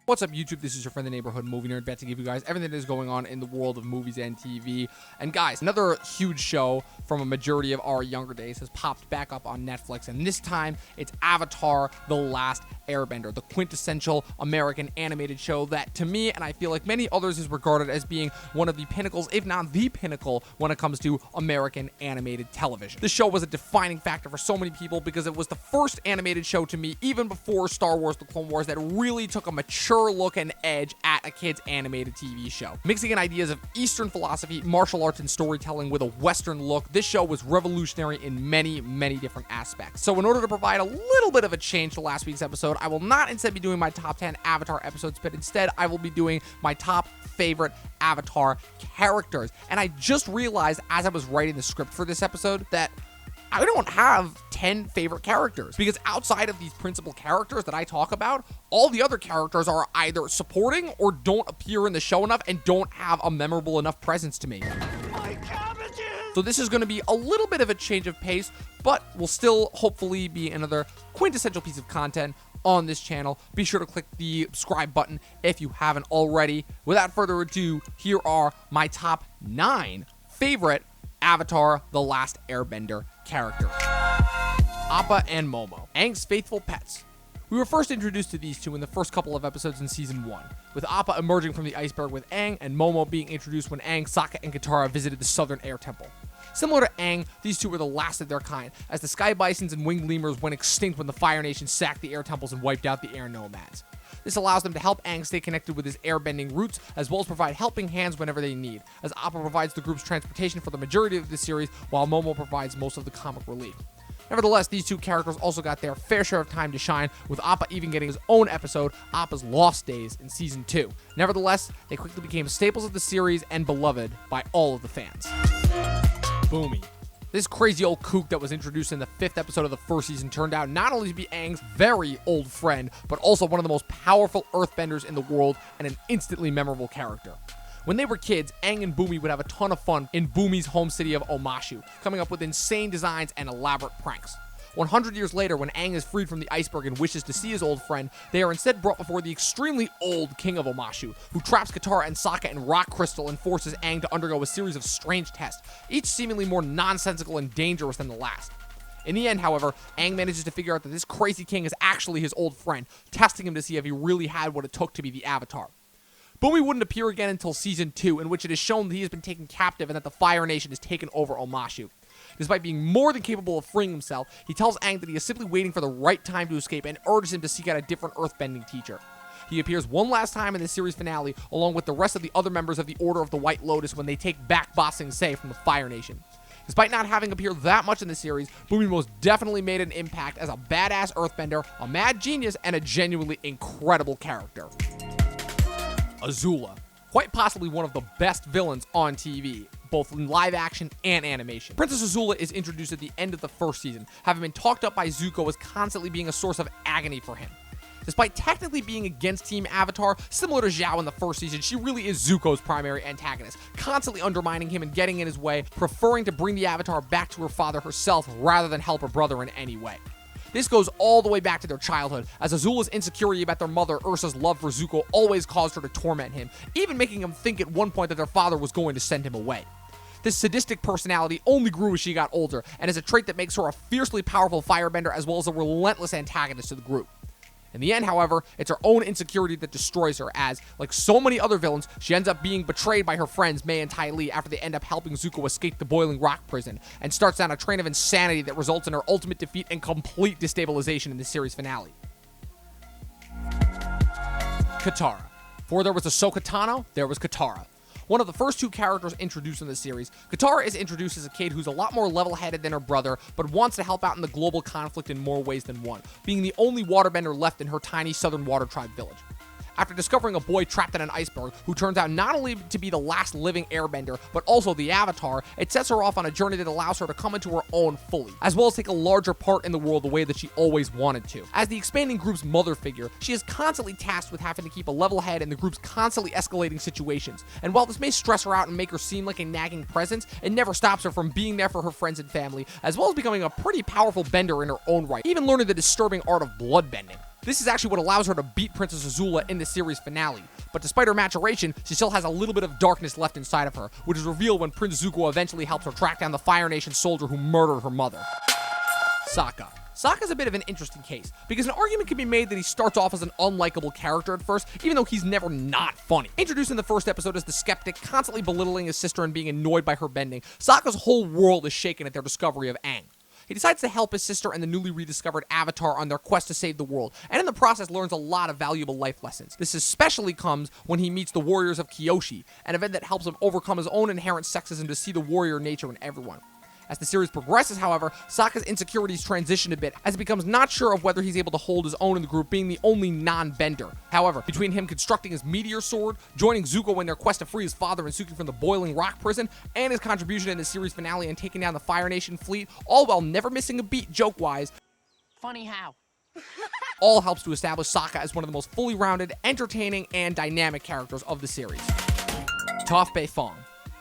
What's up, YouTube? This is your friend, the neighborhood movie nerd, back to give you guys everything that is going on in the world of movies and TV. And guys, another huge show from a majority of our younger days has popped back up on Netflix, and this time it's Avatar: The Last Airbender, the quintessential American animated show that, to me, and I feel like many others, is regarded as being one of the pinnacles, if not the pinnacle, when it comes to American animated television. This show was a defining factor for so many people because it was the first animated show to me, even before Star Wars: The Clone Wars, that really took a mature look and edge at a kid's animated TV show. Mixing in ideas of Eastern philosophy, martial arts, and storytelling with a Western look, this show was revolutionary in many, many different aspects. So in order to provide a little bit of a change to last week's episode, I will not instead be doing my top 10 Avatar episodes, but instead I will be doing my top favorite Avatar characters. And I just realized as I was writing the script for this episode that I don't have 10 favorite characters, because outside of these principal characters that I talk about, all the other characters are either supporting or don't appear in the show enough and don't have a memorable enough presence to me. My cabbages! So this is going to be a little bit of a change of pace, but will still hopefully be another quintessential piece of content on this channel. Be sure to click the subscribe button if you haven't already. Without further ado, here are my top 9 favorite Avatar: The Last Airbender characters. Appa and Momo, Aang's faithful pets. We were first introduced to these two in the first couple of episodes in Season 1, with Appa emerging from the iceberg with Aang, and Momo being introduced when Aang, Sokka, and Katara visited the Southern Air Temple. Similar to Aang, these two were the last of their kind, as the Sky Bisons and Winged Lemurs went extinct when the Fire Nation sacked the Air Temples and wiped out the Air Nomads. This allows them to help Aang stay connected with his airbending roots, as well as provide helping hands whenever they need, as Appa provides the group's transportation for the majority of the series, while Momo provides most of the comic relief. Nevertheless, these two characters also got their fair share of time to shine, with Appa even getting his own episode, Appa's Lost Days, in Season 2. Nevertheless, they quickly became staples of the series and beloved by all of the fans. Bumi. This crazy old kook that was introduced in the 5th episode of the first season turned out not only to be Aang's very old friend, but also one of the most powerful earthbenders in the world and an instantly memorable character. When they were kids, Aang and Bumi would have a ton of fun in Bumi's home city of Omashu, coming up with insane designs and elaborate pranks. 100 years later, when Aang is freed from the iceberg and wishes to see his old friend, they are instead brought before the extremely old king of Omashu, who traps Katara and Sokka in rock crystal and forces Aang to undergo a series of strange tests, each seemingly more nonsensical and dangerous than the last. In the end, however, Aang manages to figure out that this crazy king is actually his old friend, testing him to see if he really had what it took to be the Avatar. Bumi wouldn't appear again until Season 2, in which it is shown that he has been taken captive and that the Fire Nation has taken over Omashu. Despite being more than capable of freeing himself, he tells Aang that he is simply waiting for the right time to escape and urges him to seek out a different earthbending teacher. He appears one last time in the series finale, along with the rest of the other members of the Order of the White Lotus when they take back Ba Sing Se from the Fire Nation. Despite not having appeared that much in the series, Bumi most definitely made an impact as a badass earthbender, a mad genius, and a genuinely incredible character. Azula. Quite possibly one of the best villains on TV, both in live action and animation. Princess Azula is introduced at the end of the first season, having been talked up by Zuko as constantly being a source of agony for him. Despite technically being against Team Avatar, similar to Zhao in the first season, she really is Zuko's primary antagonist, constantly undermining him and getting in his way, preferring to bring the Avatar back to her father herself rather than help her brother in any way. This goes all the way back to their childhood, as Azula's insecurity about their mother Ursa's love for Zuko always caused her to torment him, even making him think at one point that their father was going to send him away. This sadistic personality only grew as she got older, and is a trait that makes her a fiercely powerful firebender as well as a relentless antagonist to the group. In the end, however, it's her own insecurity that destroys her, as, like so many other villains, she ends up being betrayed by her friends Mei and Ty Lee after they end up helping Zuko escape the boiling rock prison, and starts down a train of insanity that results in her ultimate defeat and complete destabilization in the series finale. Katara. Before there was Ahsoka Tano, there was Katara. One of the first two characters introduced in the series, Katara is introduced as a kid who's a lot more level-headed than her brother, but wants to help out in the global conflict in more ways than one, being the only waterbender left in her tiny southern water tribe village. After discovering a boy trapped in an iceberg, who turns out not only to be the last living airbender, but also the Avatar, it sets her off on a journey that allows her to come into her own fully, as well as take a larger part in the world the way that she always wanted to. As the expanding group's mother figure, she is constantly tasked with having to keep a level head in the group's constantly escalating situations, and while this may stress her out and make her seem like a nagging presence, it never stops her from being there for her friends and family, as well as becoming a pretty powerful bender in her own right, even learning the disturbing art of bloodbending. This is actually what allows her to beat Princess Azula in the series finale. But despite her maturation, she still has a little bit of darkness left inside of her, which is revealed when Prince Zuko eventually helps her track down the Fire Nation soldier who murdered her mother. Sokka. Sokka's a bit of an interesting case, because an argument can be made that he starts off as an unlikable character at first, even though he's never not funny. Introduced in the first episode as the skeptic, constantly belittling his sister and being annoyed by her bending, Sokka's whole world is shaken at their discovery of Aang. He decides to help his sister and the newly rediscovered Avatar on their quest to save the world, and in the process learns a lot of valuable life lessons. This especially comes when he meets the warriors of Kyoshi, an event that helps him overcome his own inherent sexism to see the warrior nature in everyone. As the series progresses, however, Sokka's insecurities transition a bit as he becomes not sure of whether he's able to hold his own in the group, being the only non-bender. However, between him constructing his meteor sword, joining Zuko in their quest to free his father and Suki from the boiling rock prison, and his contribution in the series finale and taking down the Fire Nation fleet, all while never missing a beat joke-wise, funny how, all helps to establish Sokka as one of the most fully rounded, entertaining, and dynamic characters of the series. Toph Beifong.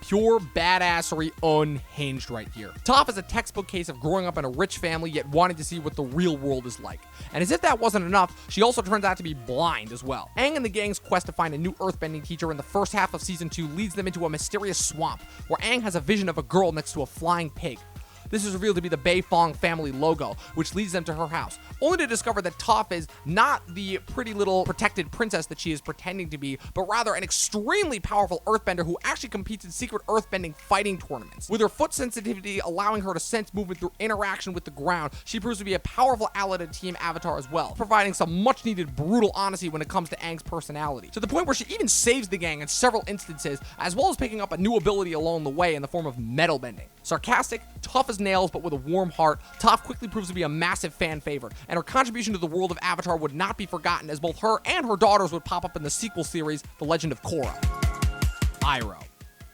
Pure badassery unhinged right here. Toph is a textbook case of growing up in a rich family yet wanting to see what the real world is like. And as if that wasn't enough, she also turns out to be blind as well. Aang and the gang's quest to find a new earthbending teacher in the first half of season 2 leads them into a mysterious swamp, where Aang has a vision of a girl next to a flying pig. This is revealed to be the Beifong family logo, which leads them to her house, only to discover that Toph is not the pretty little protected princess that she is pretending to be, but rather an extremely powerful earthbender who actually competes in secret earthbending fighting tournaments. With her foot sensitivity allowing her to sense movement through interaction with the ground, she proves to be a powerful ally to Team Avatar as well, providing some much needed brutal honesty when it comes to Aang's personality, to the point where she even saves the gang in several instances, as well as picking up a new ability along the way in the form of metal bending. Sarcastic, tough as nails, but with a warm heart, Toph quickly proves to be a massive fan favorite, and her contribution to the world of Avatar would not be forgotten, as both her and her daughters would pop up in the sequel series, The Legend of Korra. Iroh.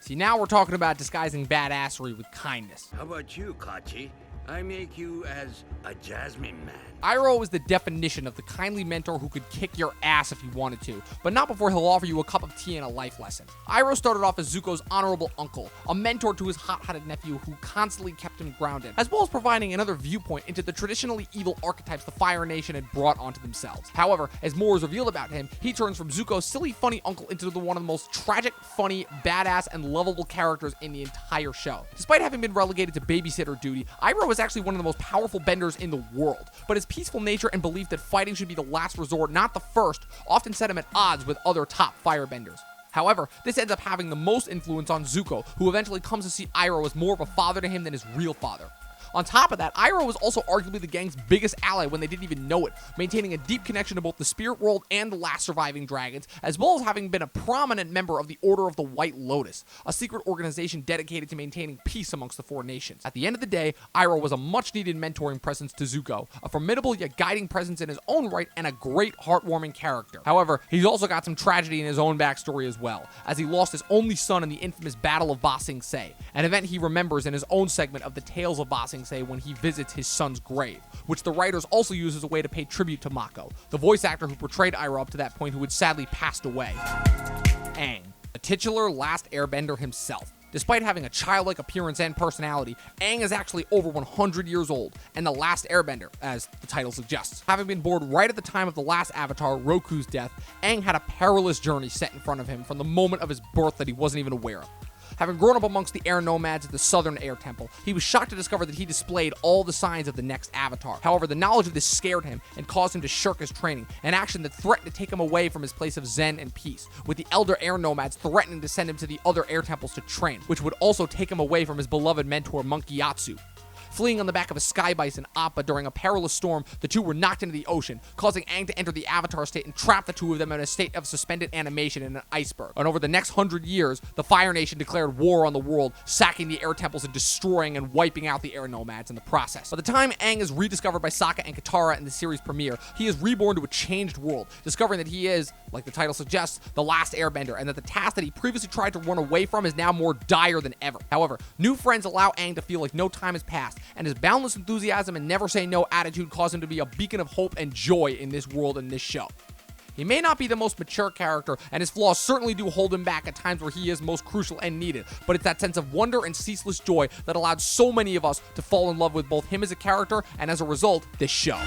See, now we're talking about disguising badassery with kindness. How about you, Kachi? I make you as a Jasmine man. Iroh is the definition of the kindly mentor who could kick your ass if you wanted to, but not before he'll offer you a cup of tea and a life lesson. Iroh started off as Zuko's honorable uncle, a mentor to his hot-headed nephew who constantly kept him grounded, as well as providing another viewpoint into the traditionally evil archetypes the Fire Nation had brought onto themselves. However, as more is revealed about him, he turns from Zuko's silly, funny uncle into one of the most tragic, funny, badass, and lovable characters in the entire show. Despite having been relegated to babysitter duty, Iroh is actually one of the most powerful benders in the world, but his peaceful nature and belief that fighting should be the last resort, not the first, often set him at odds with other top firebenders. However, this ends up having the most influence on Zuko, who eventually comes to see Iroh as more of a father to him than his real father. On top of that, Iroh was also arguably the gang's biggest ally when they didn't even know it, maintaining a deep connection to both the spirit world and the last surviving dragons, as well as having been a prominent member of the Order of the White Lotus, a secret organization dedicated to maintaining peace amongst the four nations. At the end of the day, Iroh was a much-needed mentoring presence to Zuko, a formidable yet guiding presence in his own right, and a great heartwarming character. However, he's also got some tragedy in his own backstory as well, as he lost his only son in the infamous Battle of Ba Sing Se, an event he remembers in his own segment of the Tales of Ba Sing Se when he visits his son's grave, which the writers also use as a way to pay tribute to Mako, the voice actor who portrayed Iroh up to that point, who had sadly passed away. Aang, the titular Last Airbender himself. Despite having a childlike appearance and personality, Aang is actually over 100 years old, and the Last Airbender, as the title suggests. Having been born right at the time of the last Avatar, Roku's death, Aang had a perilous journey set in front of him from the moment of his birth that he wasn't even aware of. Having grown up amongst the air nomads at the Southern Air Temple, he was shocked to discover that he displayed all the signs of the next Avatar. However, the knowledge of this scared him and caused him to shirk his training, an action that threatened to take him away from his place of zen and peace, with the elder air nomads threatening to send him to the other air temples to train, which would also take him away from his beloved mentor Monkey Yatsu. Fleeing on the back of a sky bison, Appa, during a perilous storm, the two were knocked into the ocean, causing Aang to enter the Avatar state and trap the two of them in a state of suspended animation in an iceberg. And over the next 100 years, the Fire Nation declared war on the world, sacking the air temples and destroying and wiping out the air nomads in the process. By the time Aang is rediscovered by Sokka and Katara in the series premiere, he is reborn to a changed world, discovering that he is, like the title suggests, the Last Airbender, and that the task that he previously tried to run away from is now more dire than ever. However, new friends allow Aang to feel like no time has passed, and his boundless enthusiasm and never say no attitude cause him to be a beacon of hope and joy in this world and this show. He may not be the most mature character, and his flaws certainly do hold him back at times where he is most crucial and needed, but it's that sense of wonder and ceaseless joy that allowed so many of us to fall in love with both him as a character and, as a result, this show.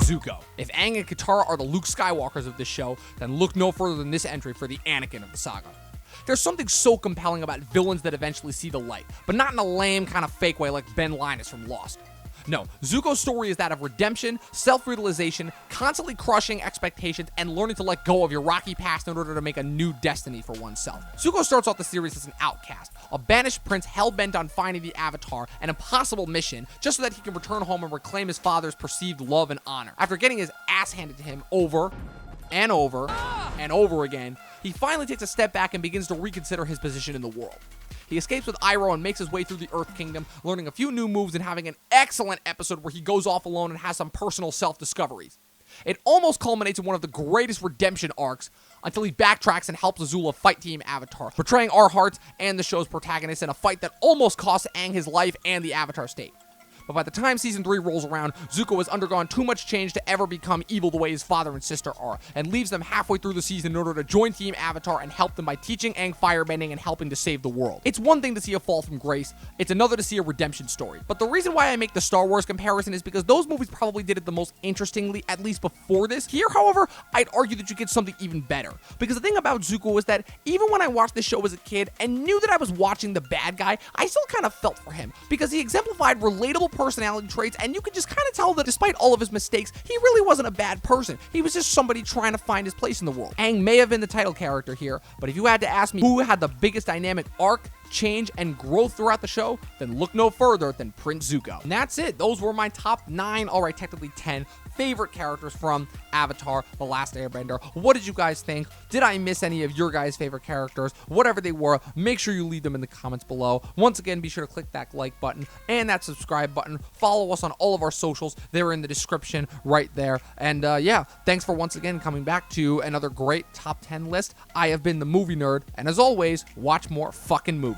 Zuko. If Aang and Katara are the Luke Skywalkers of this show, then look no further than this entry for the Anakin of the saga. There's something so compelling about villains that eventually see the light, but not in a lame kind of fake way like Ben Linus from Lost. No, Zuko's story is that of redemption, self-realization, constantly crushing expectations, and learning to let go of your rocky past in order to make a new destiny for oneself. Zuko starts off the series as an outcast, a banished prince hell-bent on finding the Avatar, an impossible mission, just so that he can return home and reclaim his father's perceived love and honor. After getting his ass handed to him over and over and over again, he finally takes a step back and begins to reconsider his position in the world. He escapes with Iroh and makes his way through the Earth Kingdom, learning a few new moves and having an excellent episode where he goes off alone and has some personal self-discoveries. It almost culminates in one of the greatest redemption arcs until he backtracks and helps Azula fight Team Avatar, betraying our hearts and the show's protagonists in a fight that almost costs Aang his life and the Avatar state. But by the time Season 3 rolls around, Zuko has undergone too much change to ever become evil the way his father and sister are, and leaves them halfway through the season in order to join Team Avatar and help them by teaching Aang firebending and helping to save the world. It's one thing to see a fall from grace, it's another to see a redemption story. But the reason why I make the Star Wars comparison is because those movies probably did it the most interestingly, at least before this. Here, however, I'd argue that you get something even better. Because the thing about Zuko is that even when I watched this show as a kid and knew that I was watching the bad guy, I still kind of felt for him, because he exemplified relatable personality traits, and you could just kind of tell that despite all of his mistakes, he really wasn't a bad person. He was just somebody trying to find his place in the world. Aang may have been the title character here, but if you had to ask me who had the biggest dynamic arc, change, and growth throughout the show, then look no further than Prince Zuko. And that's it. Those were my top 9, alright, technically 10 favorite characters from Avatar: The Last Airbender. What did you guys think? Did I miss any of your guys' favorite characters? Whatever they were, make sure you leave them in the comments below. Once again, be sure to click that like button and that subscribe button. Follow us on all of our socials. They're in the description right there. And yeah, thanks for once again coming back to another great top 10 list. I have been the Movie Nerd, and as always, watch more fucking movies.